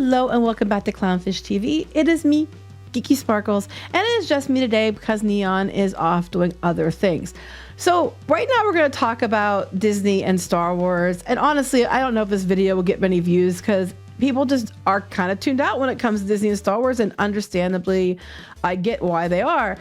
Hello and welcome back to Clownfish TV. It is me, Geeky Sparkles, and it is just me today because Kneon is off doing other things. So right now we're going to talk about Disney and Star Wars. And honestly, I don't know if this video will get many views because people just are kind of tuned out when it comes to Disney and Star Wars, and understandably, I get why they are.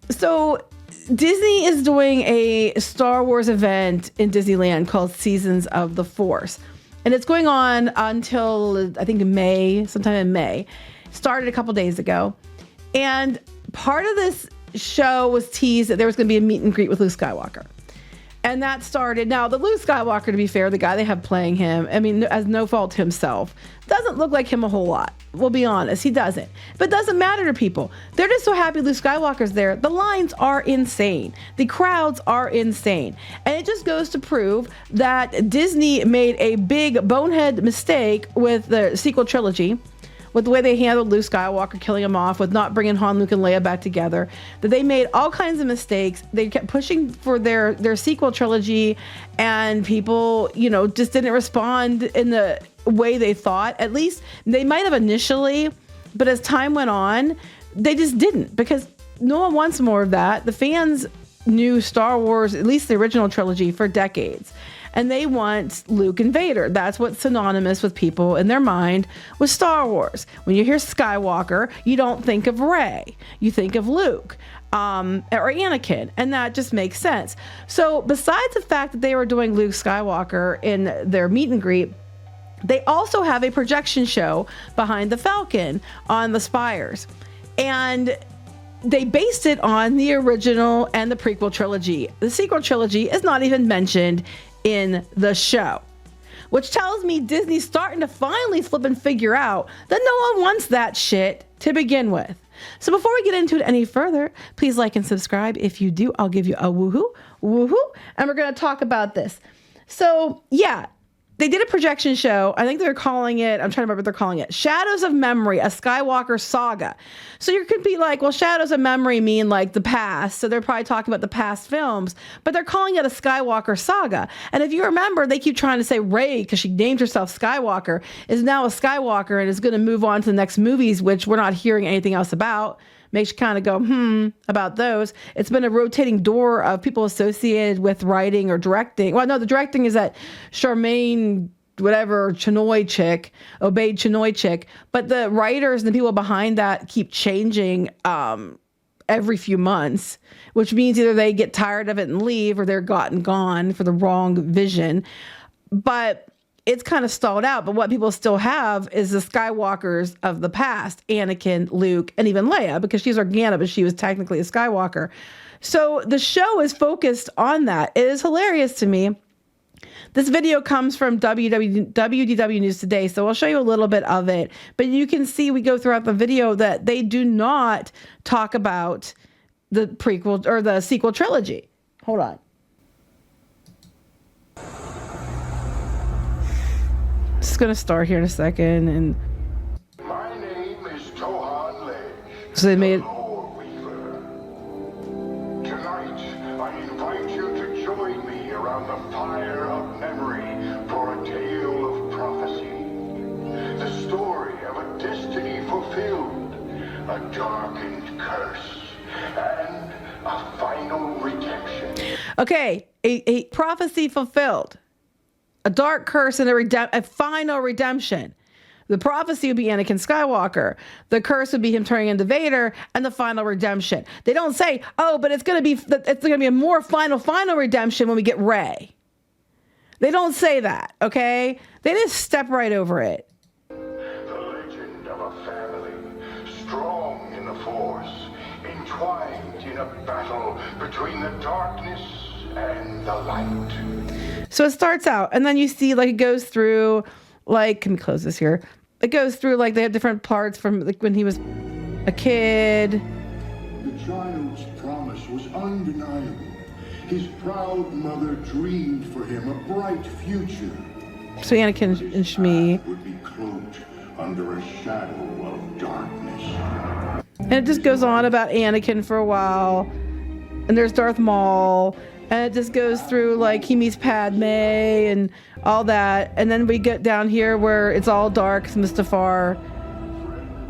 So Disney is doing a Star Wars event in Disneyland called Seasons of the Force. And it's going on until, I think, May, sometime in May. Started a couple days ago. And part of this show was teased that there was going to be a meet and greet with Luke Skywalker. And that started. Now, the Luke Skywalker, to be fair, the guy they have playing him, I mean, as no fault himself, doesn't look like him a whole lot. We'll be honest, he doesn't. But it doesn't matter to people. They're just so happy Luke Skywalker's there. The lines are insane. The crowds are insane. And it just goes to prove that Disney made a big bonehead mistake with the sequel trilogy, with the way they handled Luke Skywalker, killing him off, with not bringing Han, Luke, and Leia back together, that they made all kinds of mistakes. They kept pushing for their sequel trilogy, and people, you know, just didn't respond in the way they thought. At least they might have initially, but as time went on, they just didn't, because no one wants more of that. The fans knew Star Wars, at least the original trilogy, for decades. And they want Luke and Vader. That's what's synonymous with people in their mind with Star Wars. When you hear Skywalker, you don't think of Rey. You think of Luke or Anakin. And that just makes sense. So besides the fact that they were doing Luke Skywalker in their meet and greet, they also have a projection show behind the Falcon on the spires. And they based it on the original and the prequel trilogy. The sequel trilogy is not even mentioned in the show, which tells me Disney's starting to finally flip and figure out that no one wants that shit to begin with. So before we get into it any further, please like and subscribe. If you do, I'll give you a woohoo, and we're going to talk about this. So yeah, they did a projection show. I think they're calling it, I'm trying to remember what they're calling it, Shadows of Memory, a Skywalker Saga. So you could be like, well, Shadows of Memory mean like the past. So they're probably talking about the past films, but they're calling it a Skywalker Saga. And if you remember, they keep trying to say Rey, because she named herself Skywalker, is now a Skywalker and is going to move on to the next movies, which we're not hearing anything else about. Makes you kind of go, about those. It's been a rotating door of people associated with writing or directing. Well, no, the directing is that Charmaine, whatever, Chinoy chick, Obeyed Chinoy chick. But the writers and the people behind that keep changing every few months, which means either they get tired of it and leave, or they're gone for the wrong vision. But it's kind of stalled out, but what people still have is the Skywalkers of the past, Anakin, Luke, and even Leia, because she's Organa, but she was technically a Skywalker. So the show is focused on that. It is hilarious to me. This video comes from WDW News Today, so I'll show you a little bit of it. But you can see, we go throughout the video, that they do not talk about the prequel or the sequel trilogy. Hold on. It's going to start here in a second, and my name is Tohan Ledge, so they made Weaver. Tonight, I invite you to join me around the fire of memory for a tale of prophecy, the story of a destiny fulfilled, a darkened curse, and a final redemption. Okay, a prophecy fulfilled. A dark curse and a final redemption. The prophecy would be Anakin Skywalker. The curse would be him turning into Vader, and the final redemption. They don't say, oh, but it's going to be a more final redemption when we get Rey. They don't say that, okay? They just step right over it. The legend of a family, strong in the Force, entwined in a battle between the darkness and the light. So it starts out, and then you see, like, it goes through, like, can we close this here? It goes through, like, they have different parts from, like, when he was a kid. The child's promise was undeniable. His proud mother dreamed for him a bright future. So Anakin and Shmi would be cloaked under a shadow of darkness. And it just goes on about Anakin for a while. And there's Darth Maul. And it just goes through, like, he meets Padme and all that. And then we get down here where it's all dark, it's Mustafar.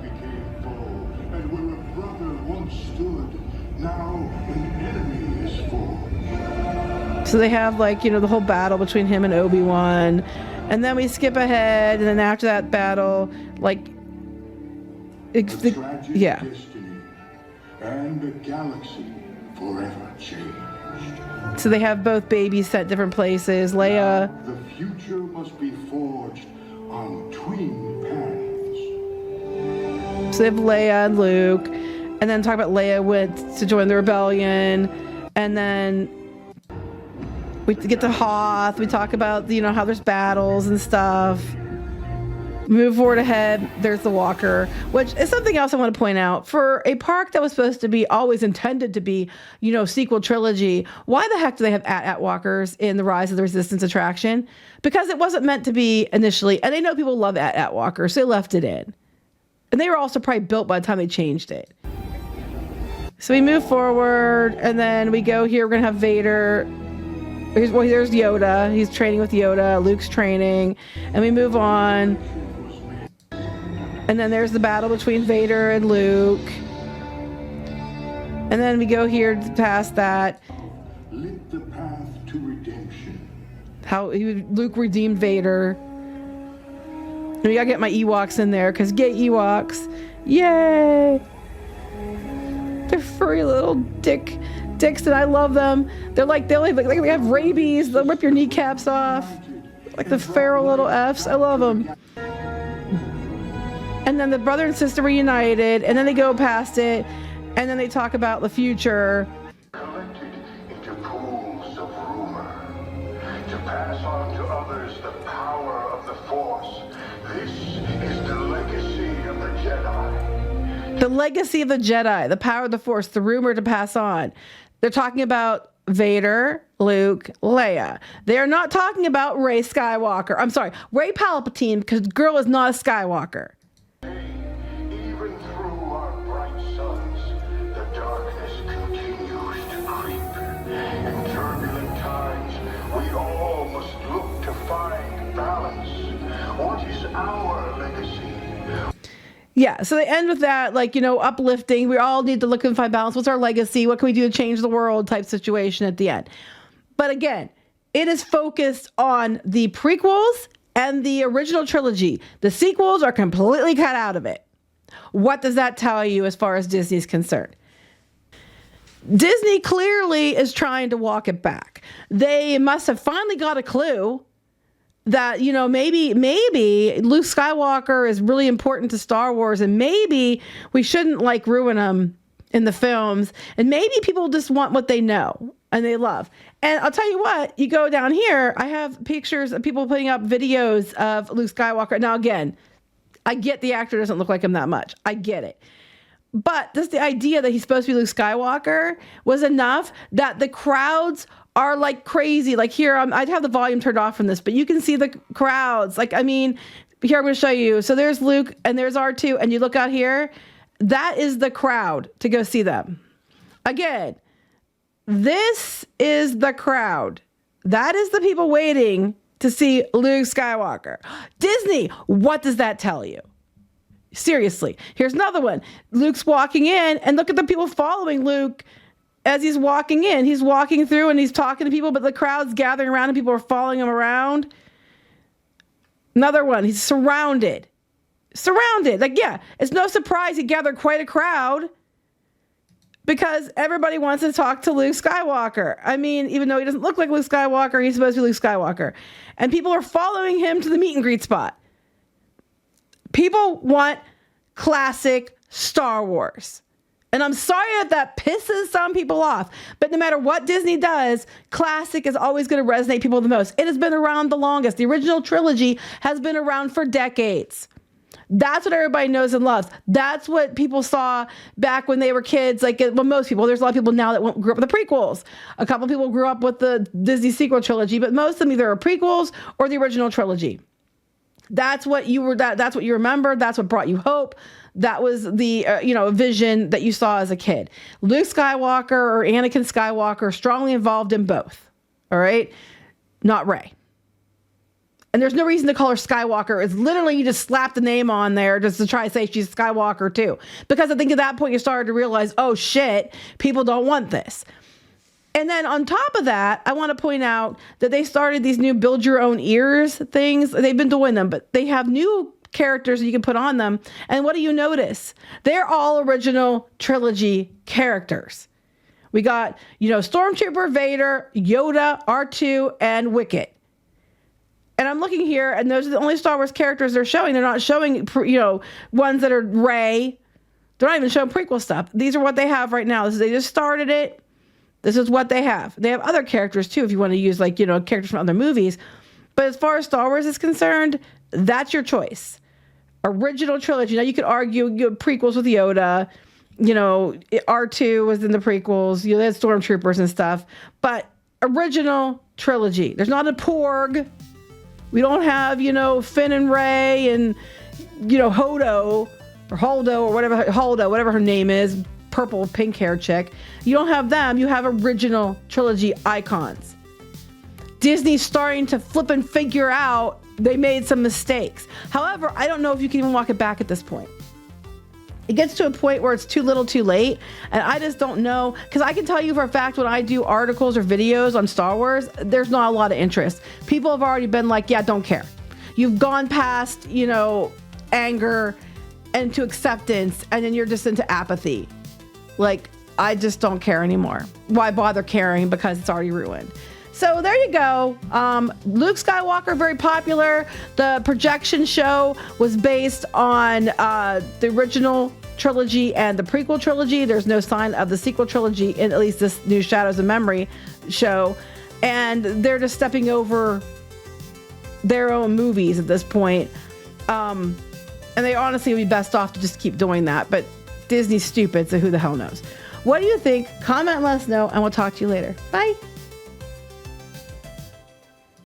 Became foe, and where a brother once stood, now an enemy is forged. So they have, like, the whole battle between him and Obi-Wan. And then we skip ahead, and then after that battle, like, Tragic destiny and a galaxy forever changed. So they have both babies set different places. Leia. The future must be forged on twin paths. So they have Leia and Luke, and then talk about Leia went to join the rebellion, and then we get to Hoth. We talk about how there's battles and stuff. Move forward ahead. There's the Walker, which is something else I want to point out. For a park that was supposed to be always intended to be, sequel trilogy, why the heck do they have at walkers in the Rise of the Resistance attraction? Because it wasn't meant to be initially, and they know people love at walkers, so they left it in. And they were also probably built by the time they changed it. So we move forward, and then we go here. We're gonna have Vader. There's Yoda. He's training with Yoda. Luke's training, and we move on. And then there's the battle between Vader and Luke. And then we go here past that. Lit the path to redemption. How Luke redeemed Vader. And we gotta get my Ewoks in there, because get Ewoks. Yay! They're furry little dicks, and I love them. They're like, they have rabies. They'll rip your kneecaps off. Like the feral little Fs. I love them. And then the brother and sister reunited, and then they go past it, and then they talk about the future. Collected into pools of rumor, to pass on to others the power of the Force. This is the legacy of the Jedi. The legacy of the Jedi, the power of the Force, the rumor to pass on. They're talking about Vader, Luke, Leia. They are not talking about Rey Skywalker. I'm sorry, Rey Palpatine, because girl is not a Skywalker. Even through our bright suns, the darkness continues to creep. In turbulent times, we all must look to find balance. What is our legacy? Yeah, so they end with that, uplifting. We all need to look and find balance. What's our legacy? What can we do to change the world type situation at the end? But again, it is focused on the prequels and the original trilogy. The sequels are completely cut out of it. What does that tell you as far as Disney's concerned? Disney clearly is trying to walk it back. They must have finally got a clue that, maybe Luke Skywalker is really important to Star Wars, and maybe we shouldn't ruin him in the films, and maybe people just want what they know and they love. And I'll tell you what, you go down here, I have pictures of people putting up videos of Luke Skywalker. Now, again, I get the actor doesn't look like him that much. I get it. But just the idea that he's supposed to be Luke Skywalker was enough that the crowds are like crazy. Like here, I'd have the volume turned off from this, but you can see the crowds. Here I'm going to show you. So there's Luke and there's R2, and you look out here, that is the crowd to go see them. Again, this is the crowd. That is the people waiting to see Luke Skywalker. Disney, what does that tell you? Seriously. Here's another one. Luke's walking in, and look at the people following Luke as he's walking in. He's walking through and he's talking to people, but the crowd's gathering around and people are following him around. Another one. He's surrounded. Surrounded. It's no surprise he gathered quite a crowd because everybody wants to talk to Luke Skywalker. Even though he doesn't look like Luke Skywalker, he's supposed to be Luke Skywalker. And people are following him to the meet and greet spot. People want classic Star Wars. And I'm sorry that pisses some people off. But no matter what Disney does, classic is always going to resonate people the most. It has been around the longest. The original trilogy has been around for decades. That's what everybody knows and loves. That's what people saw back when they were kids. Most people, there's a lot of people now that grew up with the prequels. A couple people grew up with the Disney sequel trilogy, but most of them either are prequels or the original trilogy. That's what you were. That's what you remember. That's what brought you hope. that was the, vision that you saw as a kid. Luke Skywalker or Anakin Skywalker are strongly involved in both. All right. Not Rey. And there's no reason to call her Skywalker. It's literally you just slap the name on there just to try to say she's Skywalker too. Because I think at that point you started to realize, oh shit, people don't want this. And then on top of that, I want to point out that they started these new build your own ears things. They've been doing them, but they have new characters that you can put on them. And what do you notice? They're all original trilogy characters. We got, Stormtrooper, Vader, Yoda, R2, and Wicket. And I'm looking here, and those are the only Star Wars characters they're showing. They're not showing, ones that are Rey. They're not even showing prequel stuff. These are what they have right now. They just started it. This is what they have. They have other characters, too, if you want to use, characters from other movies. But as far as Star Wars is concerned, that's your choice. Original trilogy. Now, you could argue prequels with Yoda. R2 was in the prequels. They had stormtroopers and stuff. But original trilogy. There's not a Porg. We don't have, Finn and Rey and, Holdo or whatever her name is, purple, pink hair chick. You don't have them. You have original trilogy icons. Disney's starting to flip and figure out they made some mistakes. However, I don't know if you can even walk it back at this point. It gets to a point where it's too little too late. And I just don't know. Because I can tell you for a fact when I do articles or videos on Star Wars, there's not a lot of interest. People have already been like, yeah, don't care. You've gone past, anger and to acceptance. And then you're just into apathy. I just don't care anymore. Why bother caring? Because it's already ruined. So there you go. Luke Skywalker, very popular. The projection show was based on the original trilogy and the prequel trilogy. There's no sign of the sequel trilogy in at least this new Shadows of Memory show. And they're just stepping over their own movies at this point. And they honestly would be best off to just keep doing that. But Disney's stupid, so who the hell knows? What do you think? Comment and let us know, and we'll talk to you later. Bye.